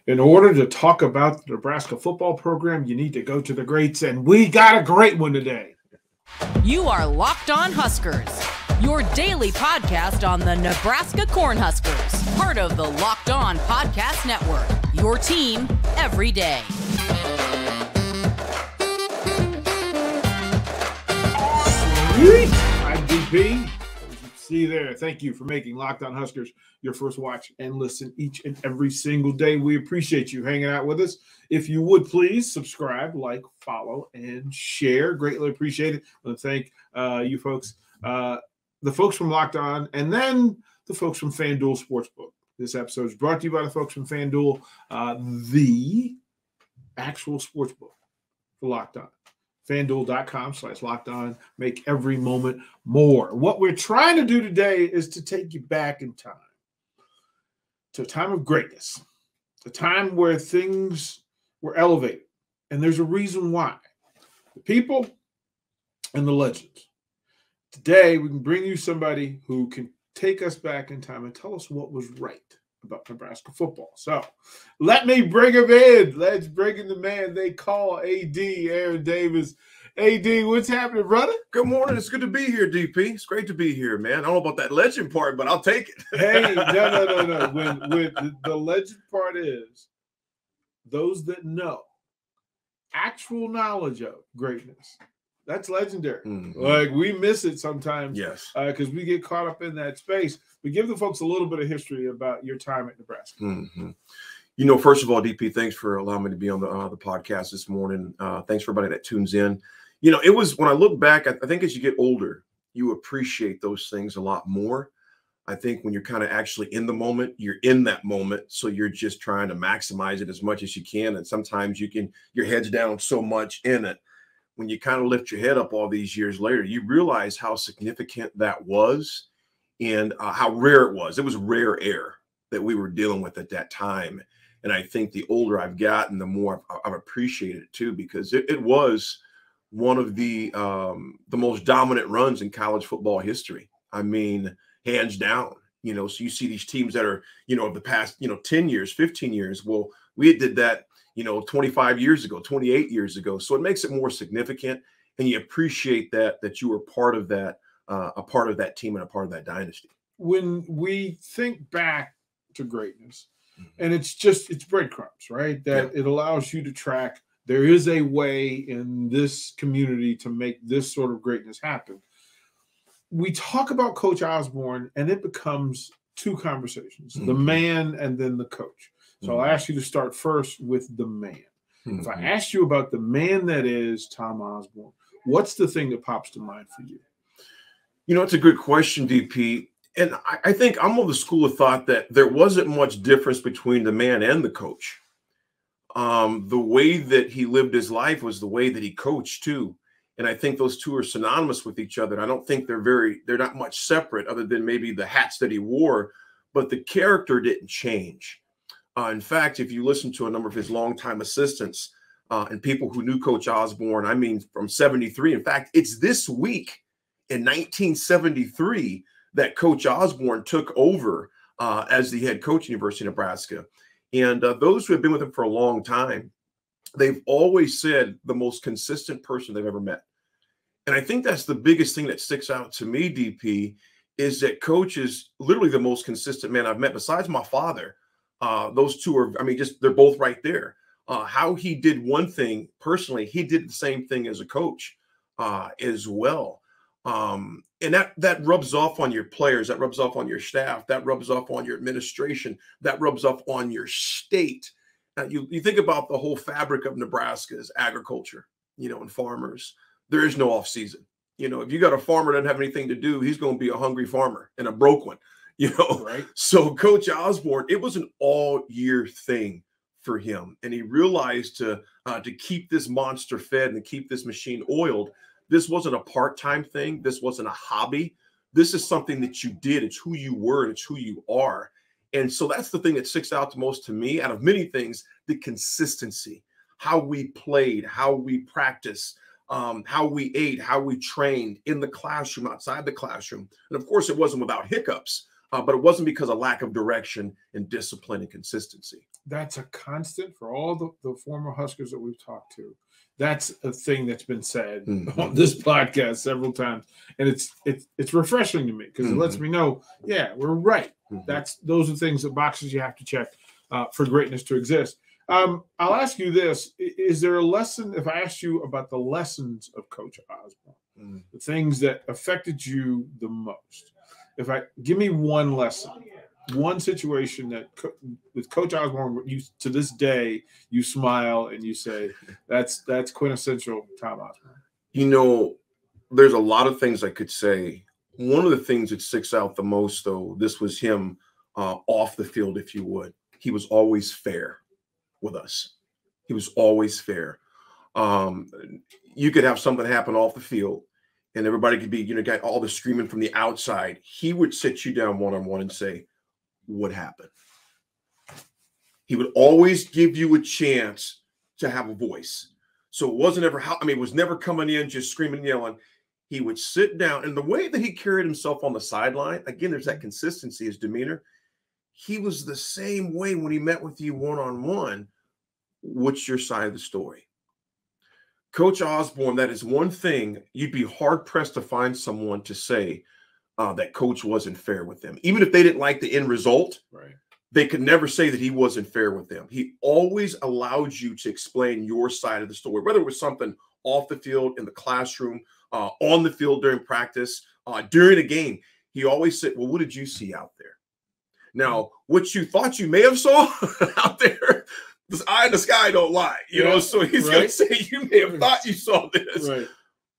In order to talk about the Nebraska football program, you need to go to the greats, and we got a great one today. You are Locked On Huskers, your daily podcast on the Nebraska Cornhuskers, part of the Locked On Podcast Network, your team every day. Sweet. I'm DP. See you there. Thank you for making Locked On Huskers your first watch and listen each and every single day. We appreciate you hanging out with us. If you would please subscribe, like, follow, and share. Greatly appreciate it. I want to thank you folks, the folks from Locked On, and then the folks from FanDuel Sportsbook. This episode is brought to you by the folks from FanDuel, the actual sportsbook for Locked On. FanDuel.com/lockedon. Make every moment more. What we're trying to do today is to take you back in time to a time of greatness, a time where things were elevated. And there's a reason why. The people and the legends. Today, we can bring you somebody who can take us back in time and tell us what was right about Nebraska football. So let me bring him in. Let's bring in the man they call AD, Aaron Davis. AD, what's happening, brother? Good morning. It's good to be here, DP. It's great to be here, man. I don't know about that legend part, but I'll take it. Hey, no. When the legend part is those that know, actual knowledge of greatness. That's legendary. Mm-hmm. Like, we miss it sometimes. Yes. Because we get caught up in that space. But give the folks a little bit of history about your time at Nebraska. Mm-hmm. You know, first of all, DP, thanks for allowing me to be on the podcast this morning. Thanks for everybody that tunes in. You know, it was, when I look back, I think as you get older, you appreciate those things a lot more. I think when you're kind of actually in the moment, you're in that moment. So you're just trying to maximize it as much as you can. And sometimes your head's down so much in it. When you kind of lift your head up all these years later, you realize how significant that was and how rare it was. It was rare air that we were dealing with at that time. And I think the older I've gotten, the more I've appreciated it too, because it was one of the most dominant runs in college football history. I mean, hands down. You know, so you see these teams that are, you know, of the past, 10 years, 15 years. Well, we did that 25 years ago, 28 years ago. So it makes it more significant, and you appreciate that you were part of that, a part of that team and a part of that dynasty. When we think back to greatness, mm-hmm. and it's breadcrumbs, right? That it allows you to track. There is a way in this community to make this sort of greatness happen. We talk about Coach Osborne, and it becomes two conversations, mm-hmm. the man and then the coach. So mm-hmm. I'll ask you to start first with the man. Mm-hmm. If I asked you about the man that is Tom Osborne, what's the thing that pops to mind for you? You know, it's a good question, DP. And I think I'm of the school of thought that there wasn't much difference between the man and the coach. The way that he lived his life was the way that he coached too. And I think those two are synonymous with each other. I don't think they're not much separate other than maybe the hats that he wore, but the character didn't change. In fact, if you listen to a number of his longtime assistants and people who knew Coach Osborne, I mean, from 73, in fact, it's this week in 1973 that Coach Osborne took over as the head coach at University of Nebraska. And those who have been with him for a long time, they've always said the most consistent person they've ever met. And I think that's the biggest thing that sticks out to me, DP, is that Coach is literally the most consistent man I've met besides my father. Those two are, they're both right there. How he did one thing personally, he did the same thing as a coach as well. And that rubs off on your players, that rubs off on your staff, that rubs off on your administration, that rubs off on your state. You think about the whole fabric of Nebraska is agriculture, and farmers. There is no off season. If you got a farmer that doesn't have anything to do, he's going to be a hungry farmer and a broke one. Right. So Coach Osborne, it was an all-year thing for him, and he realized to keep this monster fed and to keep this machine oiled. This wasn't a part-time thing. This wasn't a hobby. This is something that you did. It's who you were, and it's who you are. And so that's the thing that sticks out the most to me out of many things: the consistency, how we played, how we practiced, how we ate, how we trained in the classroom, outside the classroom. And of course, it wasn't without hiccups. But it wasn't because of lack of direction and discipline and consistency. that's a constant for all the former Huskers that we've talked to. That's a thing that's been said on this podcast several times, and it's refreshing to me because it lets me know, yeah, we're right. Those are things, that boxes you have to check for greatness to exist. I'll ask you this: is there a lesson? If I asked you about the lessons of Coach Osborne, the things that affected you the most, give me one lesson. One situation that with Coach Osborne, you to this day you smile and you say that's quintessential Tom Osborne. You know, there's a lot of things I could say. One of the things that sticks out the most, though, this was him off the field, if you would. He was always fair with us. He was always fair. You could have something happen off the field, and everybody could be, got all the screaming from the outside. He would sit you down one-on-one and say, what happened? He would always give you a chance to have a voice. So it wasn't ever it was never coming in just screaming and yelling. He would sit down, and the way that he carried himself on the sideline, again, there's that consistency, his demeanor. He was the same way when he met with you one-on-one. What's your side of the story? Coach Osborne, that is one thing you'd be hard-pressed to find someone to say that Coach wasn't fair with them. Even if they didn't like the end result, right, they could never say that he wasn't fair with them. He always allowed you to explain your side of the story, whether it was something off the field, in the classroom, on the field during practice, during a game. He always said, well, what did you see out there? Now, what you thought you may have saw out there, the eye in the sky don't lie, so he's going to say you may have thought you saw this. Right.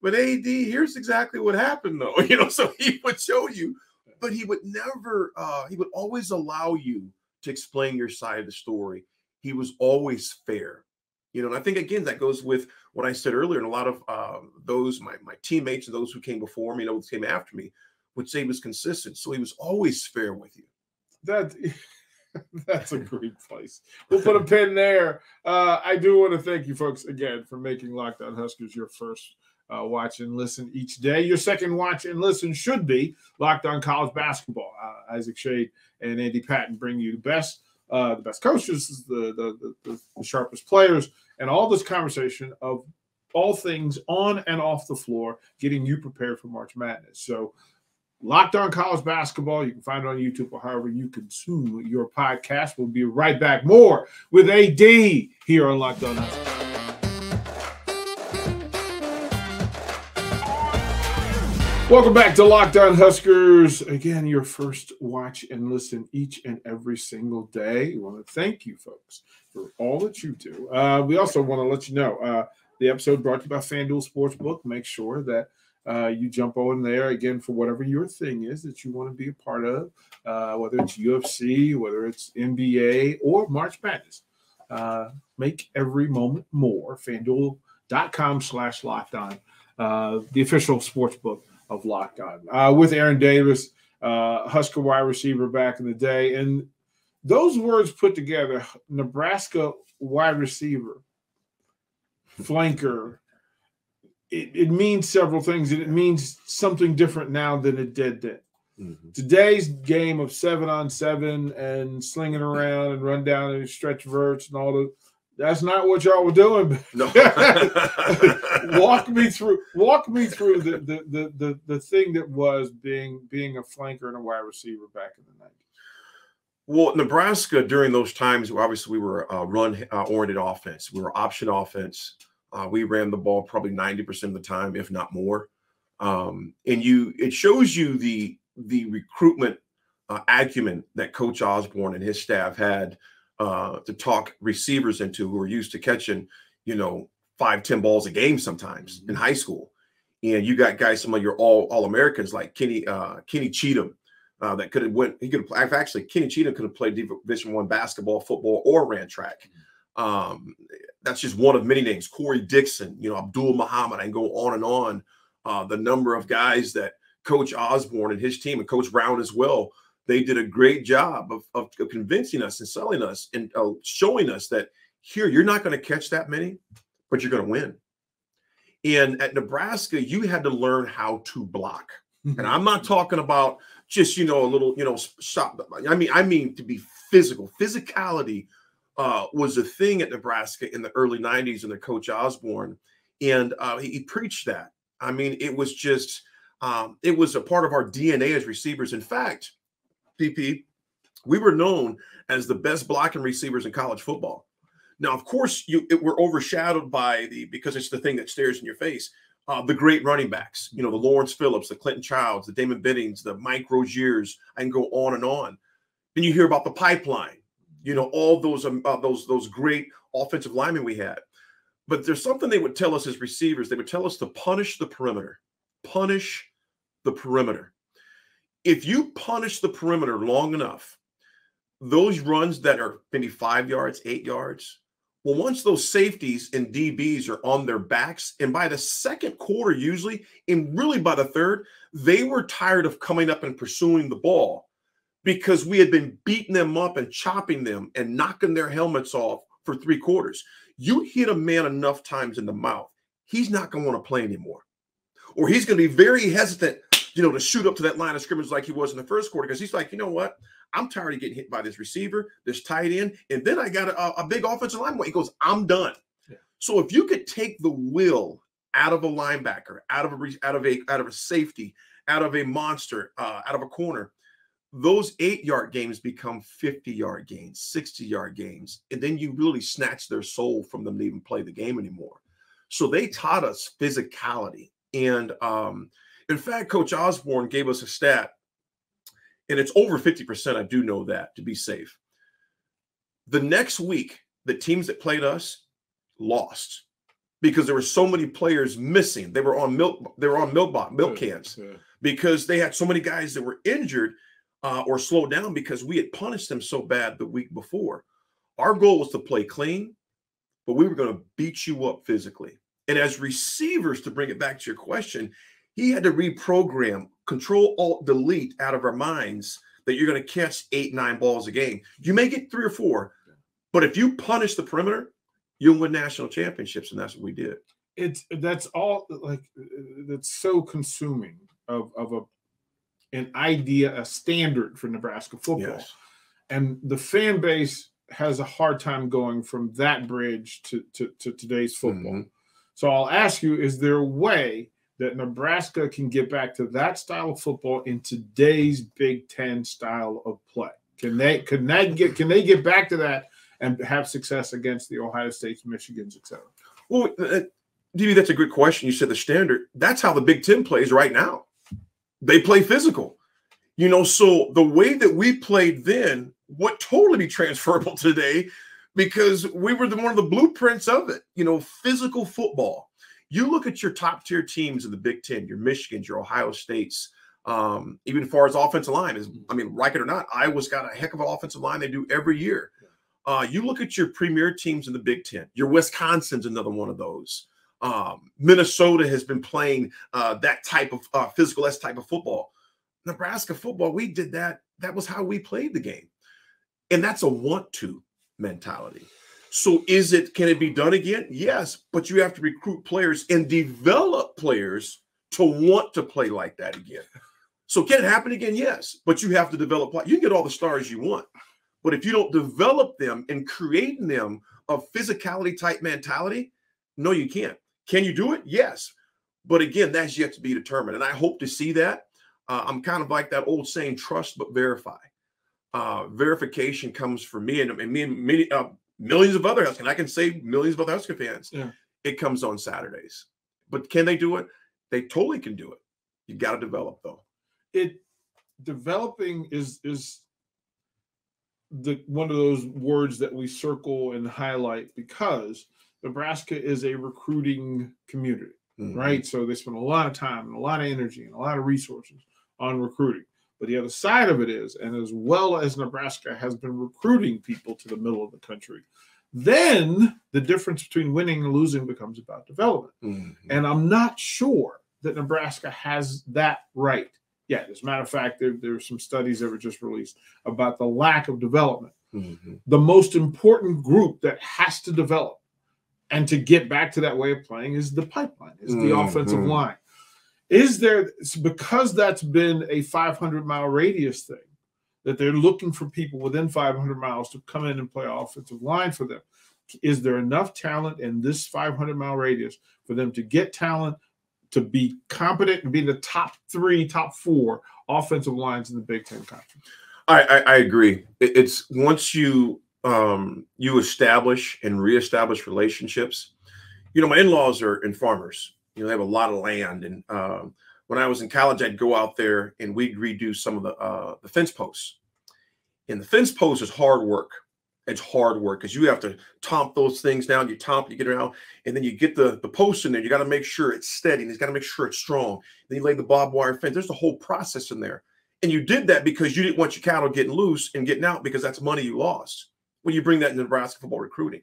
But AD, here's exactly what happened, though. So he would show you, but he would never, he would always allow you to explain your side of the story. He was always fair, and I think, again, that goes with what I said earlier. And a lot of those, my teammates and those who came before me, who came after me, would say he was consistent. So he was always fair with you. That's a great place. We'll put a pin there. I do want to thank you folks again for making Locked On Huskers your first watch and listen each day. Your second watch and listen should be Locked On College Basketball. Isaac Shade and Andy Patton bring you the best coaches, the sharpest players, and all this conversation of all things on and off the floor, getting you prepared for March Madness. So Locked On College Basketball, you can find it on YouTube or however you consume your podcast. We'll be right back. More with AD here on Locked On Huskers. Welcome back to Locked On Huskers. Again, your first watch and listen each and every single day. We want to thank you, folks, for all that you do. We also want to let you know the episode brought to you by FanDuel Sportsbook. Make sure that you jump on there, again, for whatever your thing is that you want to be a part of, whether it's UFC, whether it's NBA, or March Madness. Make every moment more. FanDuel.com/lockedon, the official sportsbook of Locked On. With Aaron Davis, Husker wide receiver back in the day. And those words put together, Nebraska wide receiver, flanker, it means several things, and it means something different now than it did then. Today's game of 7-on-7 and slinging around and run down and stretch verts and all the that's not what y'all were doing. No. Walk me through the thing that was being a flanker and a wide receiver back in the 90s. Well, Nebraska during those times, obviously we were a run-oriented offense. We were option offense. We ran the ball probably 90% of the time, if not more. And it shows you the recruitment acumen that Coach Osborne and his staff had to talk receivers into who are used to catching, 5-10 balls a game sometimes in high school. And you got guys, some of your all-Americans like Kenny Cheatham that could have went. Kenny Cheatham could have played Division I basketball, football, or ran track. That's just one of many names. Corey Dixon, Abdul Muhammad. I can go on and on. The number of guys that Coach Osborne and his team, and Coach Brown as well, they did a great job of convincing us and selling us and showing us that here, you're not going to catch that many, but you're going to win. And at Nebraska, you had to learn how to block. And I'm not talking about just, a little, shot. I mean, to be physical. Physicality was a thing at Nebraska in the early 90s under Coach Osborne. And he preached that. I mean, it was just, it was a part of our DNA as receivers. In fact, PP, we were known as the best blocking receivers in college football. Now, of course, we're overshadowed by because it's the thing that stares in your face, the great running backs, the Lawrence Phillips, the Clinton Childs, the Damon Biddings, the Mike Roziers, I can go on and on. Then you hear about the pipeline, all those great offensive linemen we had. But there's something they would tell us as receivers. They would tell us to punish the perimeter. Punish the perimeter. If you punish the perimeter long enough, those runs that are maybe 5 yards, 8 yards, well, once those safeties and DBs are on their backs, and by the second quarter usually, and really by the third, they were tired of coming up and pursuing the ball because we had been beating them up and chopping them and knocking their helmets off for 3 quarters. You hit a man enough times in the mouth, he's not going to want to play anymore. Or he's going to be very hesitant, to shoot up to that line of scrimmage like he was in the first quarter, because he's like, you know what? I'm tired of getting hit by this receiver, this tight end, and then I got a big offensive lineman. He goes, I'm done. Yeah. So if you could take the will out of a linebacker, out of a safety, out of a monster, out of a corner, those 8-yard games become 50-yard games, 60-yard games, and then you really snatch their soul from them to even play the game anymore. So they taught us physicality. And in fact, Coach Osborne gave us a stat, and it's over 50%. I do know that, to be safe. The next week, the teams that played us lost because there were so many players missing. They were on milk cans because they had so many guys that were injured or slowed down because we had punished them so bad the week before. Our goal was to play clean, but we were going to beat you up physically. And as receivers, to bring it back to your question, he had to reprogram, Control, Alt, Delete out of our minds that you're going to catch 8, 9 balls a game. You may get 3 or 4, but if you punish the perimeter, you'll win national championships, and that's what we did. That's so consuming of an idea, a standard for Nebraska football. Yes. And the fan base has a hard time going from that bridge to today's football. Mm-hmm. So I'll ask you, is there a way that Nebraska can get back to that style of football in today's Big Ten style of play? Can they get back to that and have success against the Ohio States, Michigans, et cetera? Well, DB, that's a good question. You said the standard. That's how the Big Ten plays right now. They play physical. So the way that we played then would totally be transferable today because we were one of the blueprints of it, physical football. You look at your top-tier teams in the Big Ten, your Michigans, your Ohio States, even as far as offensive line. Like it or not, Iowa's got a heck of an offensive line they do every year. You look at your premier teams in the Big Ten. Your Wisconsin's another one of those. Minnesota has been playing that type of physical type of football. Nebraska football, we did that. That was how we played the game. And that's a want-to mentality. So can it be done again? Yes, but you have to recruit players and develop players to want to play like that again. So can it happen again? Yes, but you have to develop. You can get all the stars you want, but if you don't develop them and create in them a physicality type mentality, no, you can't. Can you do it? Yes, but again, that's yet to be determined, and I hope to see that. I'm kind of like that old saying, trust but verify. Verification comes from me and many millions of other Husker, and I can say millions of other Husker fans. Yeah. It comes on Saturdays. But can they do it? They totally can do it. You got to develop, though. Developing is one of those words that we circle and highlight because Nebraska is a recruiting community, right? So they spend a lot of time and a lot of energy and a lot of resources on recruiting. But the other side of it is, and as well as Nebraska has been recruiting people to the middle of the country, then the difference between winning and losing becomes about development. Mm-hmm. And I'm not sure that Nebraska has that right yet. As a matter of fact, there are some studies that were just released about the lack of development. Mm-hmm. The most important group that has to develop and to get back to that way of playing is the pipeline, is the offensive line. Is there, because that's been a 500-mile radius thing, that they're looking for people within 500 miles to come in and play offensive line for them. Is there enough talent in this 500-mile radius for them to get talent to be competent and be the top 3, top 4 offensive lines in the Big Ten Conference? I agree. It's once you establish and reestablish relationships. You know, my in-laws are farmers. You know, they have a lot of land. And when I was in college, I'd go out there and we'd redo some of the fence posts. And the fence post is hard work. It's hard work because you have to tomp those things down. You tomp, you get it out, and then you get the post in there. You got to make sure it's steady. And you got to make sure it's strong. Then you lay the barbed wire fence. There's a whole process in there. And you did that because you didn't want your cattle getting loose and getting out because that's money you lost. When you bring that in Nebraska football recruiting.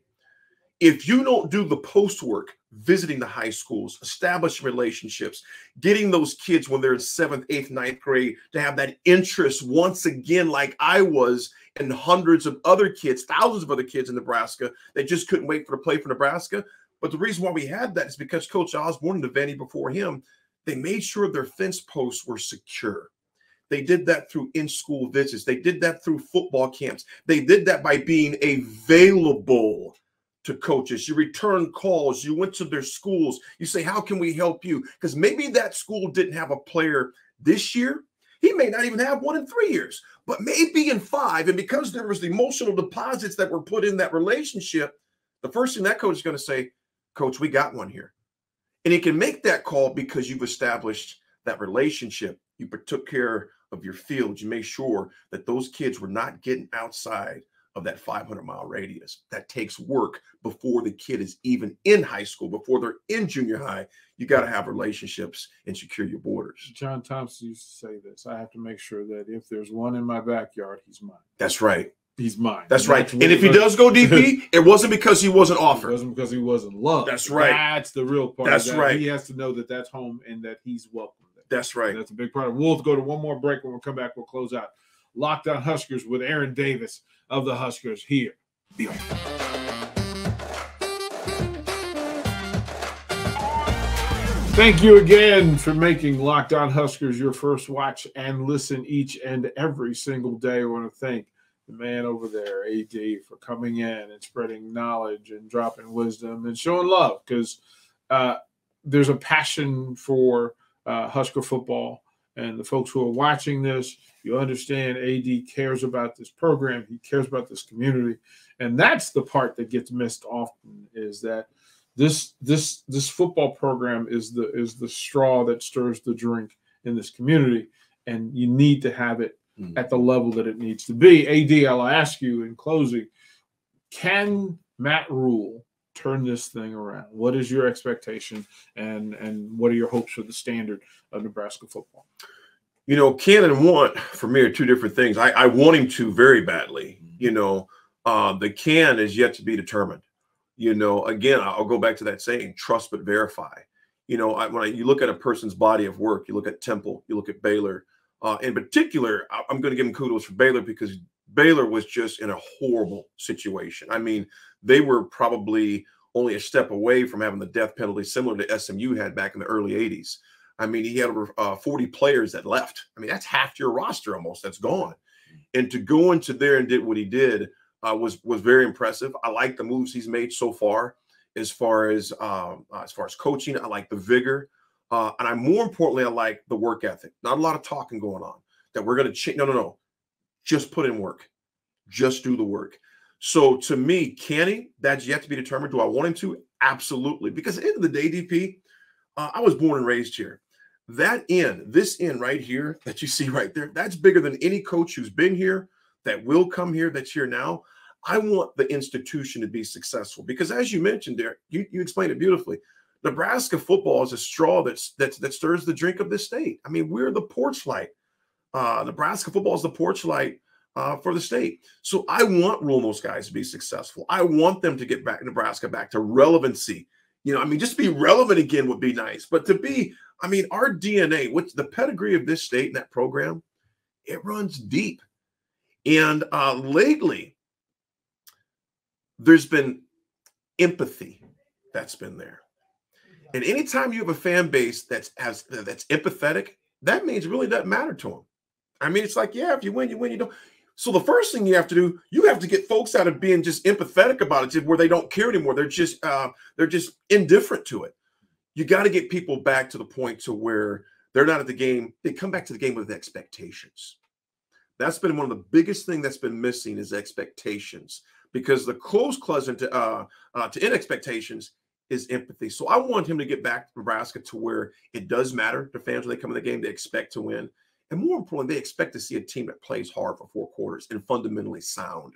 If you don't do the post work, visiting the high schools, establishing relationships, getting those kids when they're in 7th, 8th, 9th grade to have that interest once again, like I was, and hundreds of other kids, thousands of other kids in Nebraska that just couldn't wait to play for Nebraska. But the reason why we had that is because Coach Osborne and Devaney before him, they made sure their fence posts were secure. They did that through in-school visits. They did that through football camps. They did that by being available to coaches. You return calls. You went to their schools. You say, how can we help you? Because maybe that school didn't have a player this year. He may not even have one in 3 years, but maybe in 5. And because there was the emotional deposits that were put in that relationship, the first thing that coach is going to say, Coach, we got one here. And he can make that call because you've established that relationship. You took care of your field. You made sure that those kids were not getting outside of that 500-mile radius. That takes work before the kid is even in high school, before they're in junior high. You got to have relationships and secure your borders. John Thompson used to say this: I have to make sure that if there's one in my backyard, he's mine. That's right. He's mine. That's right. And if he does go DP, it wasn't because he wasn't offered. It wasn't because he wasn't loved. That's right. That's the real part. That's right. He has to know that that's home and that he's welcome there. That's right. And that's a big part of it. We'll go to one more break. When we come back, we'll close out Lockdown Huskers with Aaron Davis of the Huskers here. Be right back. Thank you again for making Locked On Huskers your first watch and listen each and every single day. I want to thank the man over there, AD, for coming in and spreading knowledge and dropping wisdom and showing love, because there's a passion for Husker football. And the folks who are watching this, you understand AD cares about this program. He cares about this community. And that's the part that gets missed often, is that this football program is the straw that stirs the drink in this community, and you need to have it at the level that it needs to be. AD, I'll ask you in closing, can Matt Rule turn this thing around? What is your expectation, and what are your hopes for the standard of Nebraska football? You know, can and want for me are two different things. I want him to very badly. You know, the can is yet to be determined. You know, again, I'll go back to that saying, trust but verify. You know, you look at a person's body of work, you look at Temple, you look at Baylor. In particular, I'm going to give him kudos for Baylor, because Baylor was just in a horrible situation. I mean, they were probably only a step away from having the death penalty similar to SMU had back in the early 80s. I mean, he had over 40 players that left. I mean, that's half your roster almost that's gone. And to go into there and did what he did was very impressive. I like the moves he's made so far as far as coaching. I like the vigor. And more importantly, I like the work ethic. Not a lot of talking going on that we're going to change. No. Just put in work. Just do the work. So to me, can he? That's yet to be determined. Do I want him to? Absolutely. Because at the end of the day, DP, I was born and raised here. This inn right here that you see right there, that's bigger than any coach who's been here, that will come here, that's here now. I want the institution to be successful because, as you mentioned there, you explained it beautifully. Nebraska football is a straw that stirs the drink of this state. I mean, we're the porch light. Nebraska football is the porch light for the state. So I want Rule and those guys to be successful. I want them to get Nebraska back to relevancy. You know, I mean, just to be relevant again would be nice. But to be, I mean, our DNA, what's the pedigree of this state and that program, it runs deep. And lately, there's been empathy that's been there. And anytime you have a fan base that's empathetic, that means it really doesn't matter to them. I mean, it's like, yeah, if you win, you win. You don't. So the first thing you have to do, you have to get folks out of being just empathetic about it, to where they don't care anymore. They're just indifferent to it. You got to get people back to the point to where they're not at the game. They come back to the game with expectations. That's been one of the biggest things that's been missing is expectations, because the close cousin to end expectations is empathy. So I want him to get back to Nebraska to where it does matter to fans when they come in the game. They expect to win. And more importantly, they expect to see a team that plays hard for 4 quarters and fundamentally sound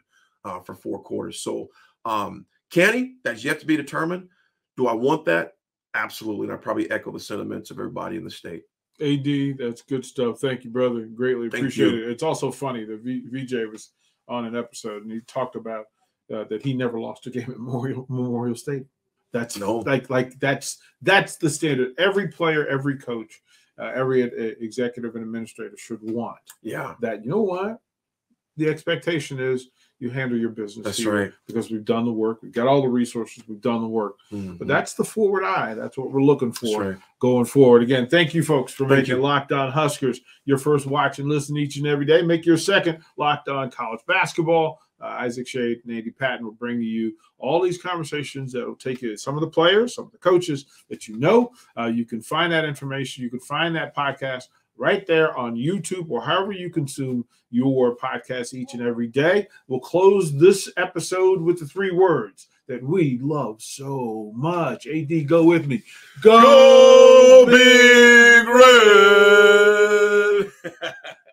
for 4 quarters. So can he? That's yet to be determined. Do I want that? Absolutely. And I probably echo the sentiments of everybody in the state. AD, that's good stuff. Thank you, brother. Greatly appreciate it. It's also funny that VJ was on an episode and he talked about that he never lost a game at Memorial State. That's that's the standard. Every player, every coach, every executive and administrator should want. Yeah. That, you know what? The expectation is you handle your business. That's right. Because we've done the work. We've got all the resources. We've done the work. Mm-hmm. But that's the forward eye. That's what we're looking for going forward. Again, thank you, folks, for making Locked On Huskers your first watch and listen each and every day. Make your second Locked On College Basketball. Isaac Shade and Andy Patton will bring to you all these conversations that will take you to some of the players, some of the coaches that you know. You can find that information. You can find that podcast right there on YouTube or however you consume your podcast each and every day. We'll close this episode with the 3 words that we love so much. AD, go with me. Go Big Red!